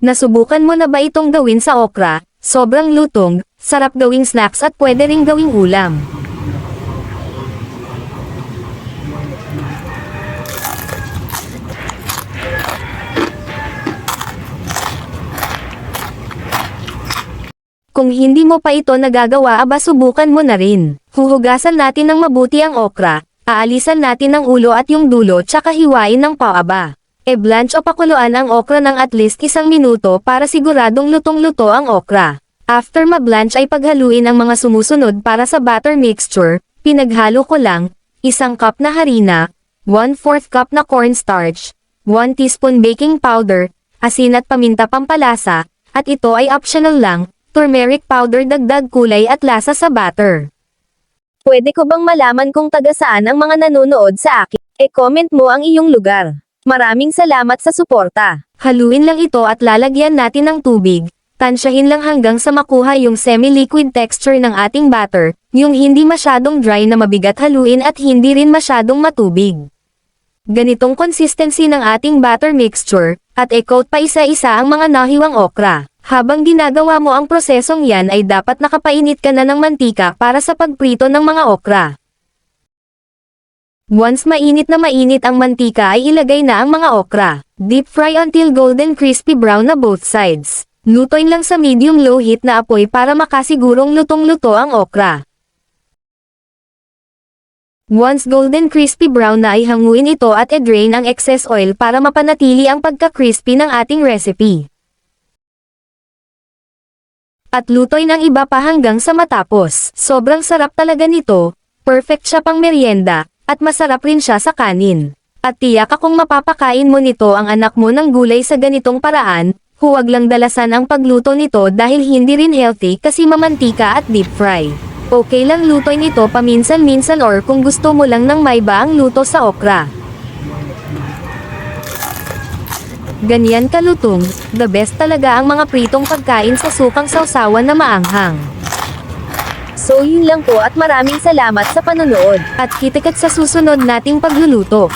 Nasubukan mo na ba itong gawin sa okra? Sobrang lutong, sarap gawing snacks at pwede ring gawing ulam. Kung hindi mo pa ito nagagawa, subukan mo na rin. Huhugasan natin ng mabuti ang okra, aalisan natin ang ulo at yung dulo tsaka hiwain ng paaba. E-blanch o pakuluan ang okra ng at least 1 minuto para siguradong lutong-luto ang okra. After ma-blanch ay paghaluin ang mga sumusunod para sa batter mixture. Pinaghalo ko lang, 1 cup na harina, 1/4 cup na cornstarch, 1 teaspoon baking powder, asin at paminta pampalasa, at ito ay optional lang, turmeric powder dagdag kulay at lasa sa batter. Pwede ko bang malaman kung taga saan ang mga nanonood sa akin? E-comment mo ang iyong lugar. Maraming salamat sa suporta. Haluin lang ito at lalagyan natin ng tubig. Tansyahin lang hanggang sa makuha yung semi-liquid texture ng ating batter, yung hindi masyadong dry na mabigat haluin at hindi rin masyadong matubig. Ganitong consistency ng ating batter mixture, at e-coat pa isa-isa ang mga nahiwang okra. Habang ginagawa mo ang prosesong yan ay dapat nakapainit ka na ng mantika para sa pagprito ng mga okra. Once mainit ang mantika ay ilagay na ang mga okra. Deep fry until golden crispy brown na both sides. Lutuin lang sa medium-low heat na apoy para makasigurong lutong-luto ang okra. Once golden crispy brown na ay hanguin ito at i-drain ang excess oil para mapanatili ang pagka-crispy ng ating recipe. At lutuin ang iba pa hanggang sa matapos. Sobrang sarap talaga nito, perfect siya pang merienda, at masarap rin siya sa kanin. At tiyak akong mapapakain mo nito ang anak mo ng gulay sa ganitong paraan, huwag lang dalasan ang pagluto nito dahil hindi rin healthy kasi mamantika at deep fry. Okay lang lutuin ito paminsan-minsan or kung gusto mo lang ng may baang luto sa okra. Ganyan kalutong, the best talaga ang mga pritong pagkain sa sukang sawsawan na maanghang. So yun lang po at maraming salamat sa panonood, at kita-kits sa susunod nating pagluluto.